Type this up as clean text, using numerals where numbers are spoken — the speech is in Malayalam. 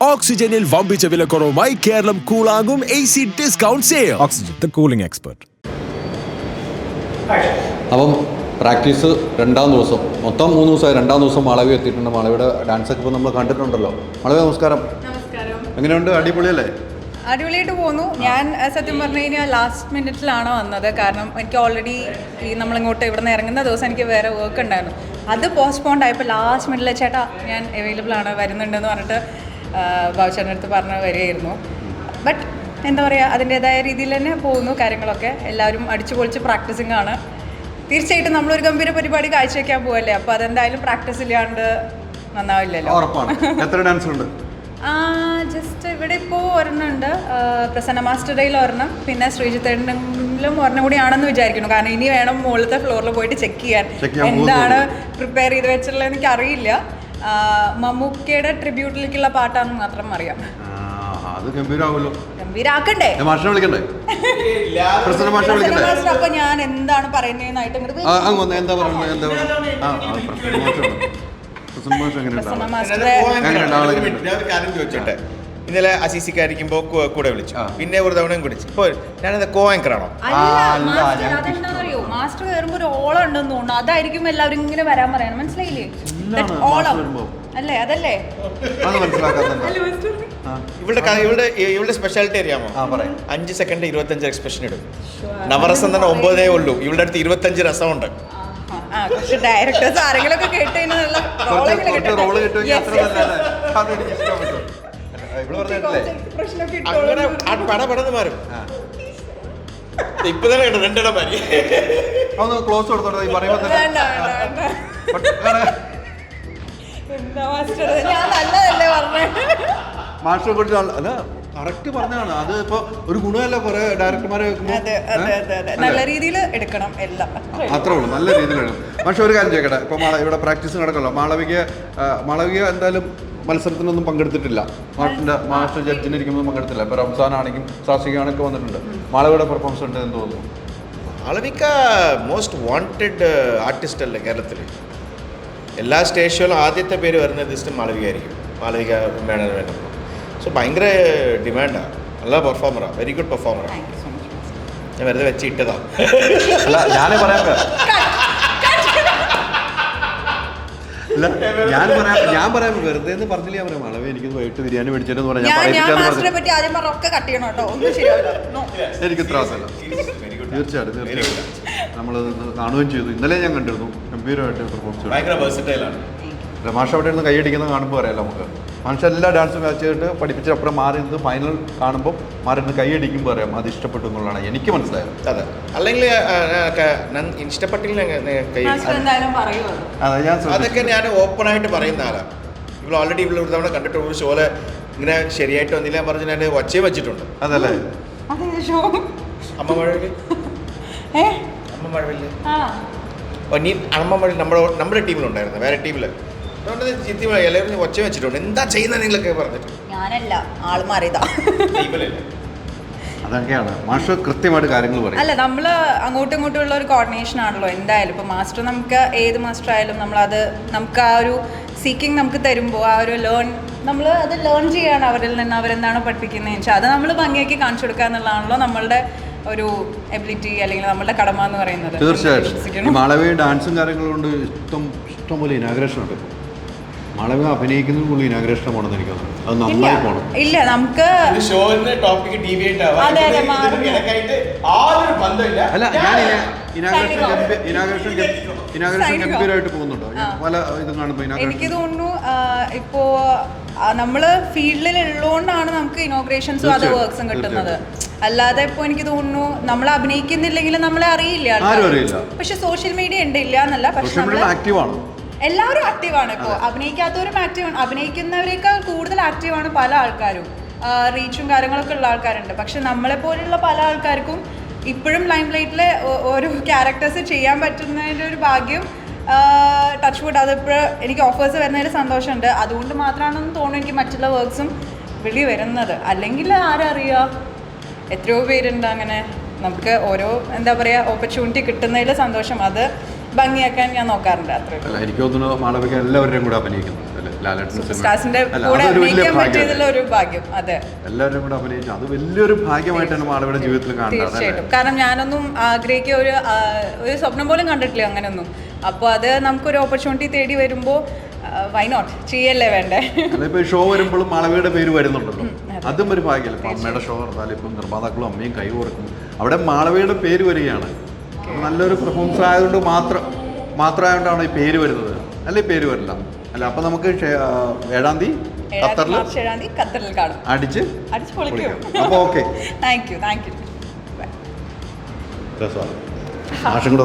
ഓക്സിജനിൽ വമ്പിച്ച വിലക്കുറവുമായി കേരളം കൂളാകും AC discount sale. Oxygen, the cooling expert. അപ്പം പ്രാക്ടീസ് രണ്ടാം ദിവസം, മൊത്തം 3 ദിവസമായി. രണ്ടാം ദിവസം മാളവി എത്തിയിട്ടുണ്ട്. മാളവിയുടെ ഡാൻസൊക്കെ ഇപ്പോൾ നമ്മൾ കണ്ടിട്ടുണ്ടല്ലോ. മാളവി നമസ്കാരം. എങ്ങനെയുണ്ട്? അടിപൊളിയല്ലേ? അടിപൊളിയായിട്ട് പോകുന്നു. ഞാൻ സത്യം പറഞ്ഞു കഴിഞ്ഞാൽ ലാസ്റ്റ് മിനിറ്റിലാണ് വന്നത്. കാരണം എനിക്ക് ഓൾറെഡി ഈ നമ്മളിങ്ങോട്ട് ഇവിടെ നിന്ന് ഇറങ്ങുന്ന ദിവസം എനിക്ക് വേറെ വർക്ക് ഉണ്ടായിരുന്നു. അത് പോസ്റ്റ്പോണ്ട് ആയപ്പോൾ ലാസ്റ്റ് മിനിറ്റിൽ ചേട്ടാ ഞാൻ അവൈലബിൾ ആണ്, വരുന്നുണ്ടെന്ന് പറഞ്ഞിട്ട് ബാബുചേട്ടൻ്റെ അടുത്ത് പറഞ്ഞ് വരികയായിരുന്നു. ബട്ട് എന്താ പറയുക, അതിൻ്റേതായ രീതിയിൽ തന്നെ പോകുന്നു കാര്യങ്ങളൊക്കെ. എല്ലാവരും അടിച്ചു പൊളിച്ച് പ്രാക്ടീസിങ് ആണ്. തീർച്ചയായിട്ടും നമ്മളൊരു ഗംഭീര പരിപാടി കാഴ്ചവെക്കാൻ പോവല്ലേ, അപ്പോൾ അതെന്തായാലും പ്രാക്ടീസ് ഇല്ലാണ്ട് നന്നാവില്ലല്ലോ. ഉറപ്പാണ്. എത്ര ഡാൻസ് ഉണ്ട്? ജസ്റ്റ് ഇവിടെ ഇപ്പോൾ ഒരെണ്ണമുണ്ട്, പ്രസന്ന മാസ്റ്ററുടെയിൽ ഒരെണ്ണം, പിന്നെ ശ്രീജിത്തേട്ടനിലും ഒരെണ്ണം കൂടിയാണെന്ന് വിചാരിക്കുന്നു. കാരണം ഇനി വേണം മുകളിലത്തെ ഫ്ലോറിൽ പോയിട്ട് ചെക്ക് ചെയ്യാൻ എന്താണ് പ്രിപ്പയർ ചെയ്ത് വെച്ചിട്ടുള്ളത് എനിക്ക് അറിയില്ല. മമ്മൂക്കയുടെ ട്രിബ്യൂട്ടിലേക്കുള്ള പാട്ടാണെന്ന് മാത്രം അറിയാം. അത് ഗംഭീരാവുമല്ലോ. ഗംഭീരാക്കണ്ടേ? മാഷിനെ വിളിക്കണ്ടേ? അപ്പൊ ഞാൻ എന്താണ് പറയുന്നതെന്നായിട്ട് എന്താ പറയുന്നത്? ചോദിച്ചോട്ടെ. ഇന്നലെ അസീസിക്കായിരിക്കുമ്പോൾ കൂടെ വിളിച്ചു, പിന്നെ ഒരു തവണയും കുടിച്ചു. ഇപ്പോൾ ഞാനെന്താ കോ-ആങ്കറാണോ? അതെന്താണെന്നറിയോ, മാസ്റ്റർ കയറുമ്പോൾ ഒരു ഓളം ഉണ്ടെന്ന് തോന്നുന്നു. അതായിരിക്കും എല്ലാവരും ഇങ്ങനെ വരാൻ പറയണം. മനസ്സിലായില്ലേ? ഓളം അല്ലേ? അതല്ലേ ഇവളുടെ സ്പെഷ്യാലിറ്റി അറിയാമോ? 5 സെക്കൻഡ് 25 എക്സ്പ്രഷൻ ഇടും. നവരസം തന്നെ 9 ഉള്ളൂ. ഇവളുടെ അടുത്ത് 25 രസമുണ്ട്. ഡയറക്ടേഴ്സ് ആരെങ്കിലൊക്കെ കേട്ടുകഴിഞ്ഞാൽ പടപടന്ന് മാറും. ഇപ്പൊ തന്നെ കേട്ടോ 2 ഇടം മാറി. ക്ലോസ് കൊടുത്തോട്ടെ. മാസ്റ്റർ കുറിച്ച് അല്ല കറക്റ്റ് പറഞ്ഞാണ്. അത് ഇപ്പൊ ഒരു ഗുണമല്ല. കുറെ ഡയറക്ടർമാരെ നല്ല രീതിയിൽ എടുക്കണം എല്ലാം, അത്രേ ഉള്ളൂ. നല്ല രീതിയിൽ എടുക്കണം. പക്ഷെ ഒരു കാര്യം ചോദിക്കട്ടെ, ഇപ്പൊ ഇവിടെ പ്രാക്ടീസ് നടക്കല്ലോ. മാളവിക എന്തായാലും മത്സരത്തിനൊന്നും പങ്കെടുത്തിട്ടില്ല. മാസ്റ്റർ ജഡ്ജിനിരിക്കുമ്പോൾ പങ്കെടുത്തില്ല. ഇപ്പൊ റംസാൻ ആണെങ്കിലും സാക്ഷികാണൊക്കെ വന്നിട്ടുണ്ട്. മാളവിയുടെ പെർഫോമൻസ് ഉണ്ട് എന്ന് തോന്നുന്നു. മാളവിക മോസ്റ്റ് വാണ്ടഡ് ആർട്ടിസ്റ്റ് അല്ലേ കേരളത്തിൽ? എല്ലാ സ്റ്റേജ് ഷോയിലും ആദ്യത്തെ പേര് വരുന്നത് ലിസ്റ്റ് മാളവിക ആയിരിക്കും. മാളവിക വേണം. സോ ഭയങ്കര ഡിമാൻഡാണ്. നല്ല പെർഫോമറാണ്, വെരി ഗുഡ് പെർഫോമറാണ്. ഞാൻ വെറുതെ വെച്ചിട്ടതാ. അല്ല ഞാനേ പറയാൻ ഞാൻ പറയാം വെറുതെ എന്ന് പറഞ്ഞില്ല. ഞാൻ പറയാം മാളവി എനിക്ക് വൈകിട്ട് ബിരിയാണി മേടിച്ചെന്ന് പറഞ്ഞാൽ എനിക്ക് ത്രാസല്ല. തീർച്ചയായിട്ടും നമ്മളത് കാണുകയും ചെയ്തു. ഇന്നലെ ഞാൻ കണ്ടിരുന്നു. ഗംഭീരമായിട്ട് പെർഫോമൻസ്. മാഷ അവിടെ ഇരുന്ന് കൈയടിക്കുന്നത് കാണുമ്പോൾ അറിയാലോ നമുക്ക്. മാഷ എല്ലാ ഡാൻസും വെച്ചിട്ട് പഠിപ്പിച്ചപ്പുറം മാറി നിന്ന് ഫൈനൽ കാണുമ്പോൾ മാറി നിന്ന് കൈയടിക്കുമ്പോൾ അറിയാം അത് ഇഷ്ടപ്പെട്ടു എന്നുള്ളതാണ് എനിക്ക് മനസ്സിലായത്. അതെ, അല്ലെങ്കിൽ ഇഷ്ടപ്പെട്ടില്ല അതൊക്കെ ഞാൻ ഓപ്പൺ ആയിട്ട് പറയുന്ന ആളാണ്. ഇവൾ ഓൾറെഡി ഇവിടെ ഒരു തവണ കണ്ടിട്ട് ഒരു ഷോയില് ഇങ്ങനെ ശരിയായിട്ട് വന്നില്ല പറഞ്ഞ് ഞാൻ ഒച്ചയും വെച്ചിട്ടുണ്ട്. അതല്ലേ അമ്മ മഴവില് നീ അമ്മ മഴ നമ്മുടെ ടീമിലുണ്ടായിരുന്നു, വേറെ ടീമില് എല്ലാവരും ഒച്ച വെച്ചിട്ടുണ്ട്. എന്താ ചെയ്യുന്ന നിങ്ങളൊക്കെ പറഞ്ഞിട്ട് ഞാനല്ല, ആള് മാറിയതാ. അതൊക്കെയാണ് മാസ്റ്റർ കൃത്യമായിട്ട് കാര്യങ്ങൾ പറയും. അല്ല, നമ്മൾ അങ്ങോട്ടും ഇങ്ങോട്ടും ഉള്ള ഒരു കോർഡിനേഷൻ ആണല്ലോ എന്തായാലും. ഇപ്പോൾ മാസ്റ്റർ നമുക്ക് ഏത് മാസ്റ്റർ ആയാലും നമുക്ക് ആ ഒരു സീക്കിങ് നമുക്ക് തരുമ്പോൾ ആ ഒരു നമ്മൾ അത് ലേൺ ചെയ്യാണ് അവരിൽ നിന്ന്. അവരെന്താണോ പഠിപ്പിക്കുന്നതെന്ന് വെച്ചാൽ അത് നമ്മൾ ഭംഗിയാക്കി കാണിച്ചു കൊടുക്കുക എന്നുള്ളതാണല്ലോ നമ്മളുടെ ഒരു എബിലിറ്റി അല്ലെങ്കിൽ നമ്മളുടെ കടമ എന്ന് പറയുന്നത്. തീർച്ചയായിട്ടും മാളവി ഡാൻസും കാര്യങ്ങളും കൊണ്ട് ഇഷ്ടംപോലെ ഇനാഗ്രേഷൻ ഉണ്ട്. മാളവി അഭിനയിക്കുന്നതിന് കൂടുതൽ ഇനാഗ്രേഷൻ പോകണമെന്ന് എനിക്ക് തോന്നുന്നു. അത് നന്നായി പോകണം. ഇല്ല, നമുക്ക് അല്ല ഞാൻ ഇനാഗ്രേഷൻ ഗംഭീരമായിട്ട് പോകുന്നുണ്ടോ? പല ഇതും കാണുമ്പോൾ എനിക്ക് തോന്നുന്നു ഇപ്പോൾ നമ്മൾ ഫീൽഡിലുള്ളതുകൊണ്ടാണ് നമുക്ക് ഇനോഗ്രേഷൻസും അത് വർക്ക്സും കിട്ടുന്നത്. അല്ലാതെ ഇപ്പോൾ എനിക്ക് തോന്നുന്നു നമ്മൾ അഭിനയിക്കുന്നില്ലെങ്കിൽ നമ്മളെ അറിയില്ല. പക്ഷെ സോഷ്യൽ മീഡിയ ഉണ്ട്, ഇല്ല എന്നല്ല. പക്ഷെ എല്ലാവരും ആക്റ്റീവാണ്. ഇപ്പോൾ അഭിനയിക്കാത്തവരും ആക്റ്റീവാണ്. അഭിനയിക്കുന്നവരേക്കാൾ കൂടുതൽ ആക്റ്റീവാണ് പല ആൾക്കാരും. റീച്ചും കാര്യങ്ങളൊക്കെ ഉള്ള ആൾക്കാരുണ്ട്. പക്ഷെ നമ്മളെപ്പോലുള്ള പല ആൾക്കാർക്കും ഇപ്പോഴും ലൈം ലൈറ്റിലെ ഓരോ ക്യാരക്ടേഴ്സ് ചെയ്യാൻ പറ്റുന്നതിൻ്റെ ഒരു ഭാഗ്യം ടച്ച് വുഡ് അതിപ്പോൾ എനിക്ക് ഓഫേഴ്സ് വരുന്നതിൽ സന്തോഷമുണ്ട്. അതുകൊണ്ട് മാത്രമാണെന്ന് തോന്നുന്നു എനിക്ക് മറ്റുള്ള വർക്ക്സും വിളി വരുന്നത്. അല്ലെങ്കിൽ ആരറിയുക, എത്രയോ പേരുണ്ട് അങ്ങനെ. നമുക്ക് ഓരോ എന്താ പറയുക ഓപ്പർച്യൂണിറ്റി കിട്ടുന്നതിൽ സന്തോഷം. അത് ഭംഗിയാക്കാൻ ഞാൻ നോക്കാറുണ്ട്. അത്രയും എനിക്ക് തോന്നുന്നു മാളവിക എല്ലാവരുടെയും കൂടെ അഭിനയിക്കുന്നു അല്ലേ? ലാലേട്ടൻ സ്റ്റാർസിന്റെ കൂടെ അഭിനയിക്കാൻ പറ്റിയതിൽ ഒരു ഭാഗ്യം. അതെ, എല്ലാവരും കൂടെ അഭിനയിച്ചു, അത് വലിയൊരു ഭാഗ്യമായിട്ടാണ് മാളവിയുടെ ജീവിതത്തിൽ കാണുന്നത്. തീർച്ചയായിട്ടും. കാരണം ഞാനൊന്നും ആഗ്രഹിക്കുക ഒരു സ്വപ്നം പോലും കണ്ടിട്ടില്ല അങ്ങനെയൊന്നും. അപ്പോൾ അത് നമുക്കൊരു ഓപ്പർച്യൂണിറ്റി തേടി വരുമ്പോൾ വൈ നോട്ട് ചെയ്യല്ലേ വേണ്ടേ. ഇപ്പൊ ഷോ വരുമ്പോഴും മാളവിയുടെ പേര് വരുന്നുണ്ടല്ലോ, അതും ഒരു ഭാഗ്യമല്ല. ഇപ്പൊ അമ്മയുടെ ഷോ നടത്താലും ഇപ്പം നിർമ്മാതാക്കളും അമ്മയും കൈ കൊടുക്കും, അവിടെ മാളവിയുടെ പേര് വരികയാണ്. നല്ലൊരു പെർഫോമൻസ് ആയതുകൊണ്ട് മാത്രമായതുകൊണ്ടാണ് ഈ പേര് വരുന്നത്, അല്ലെ പേര് വരില്ല അല്ല. അപ്പൊ നമുക്ക് 7-ാം തീയതി ഖത്തറിൽ കാണും, അടിച്ച് പൊളിക്കും. അപ്പൊ ഓക്കെ, താങ്ക് യു. ആശം കൂടെ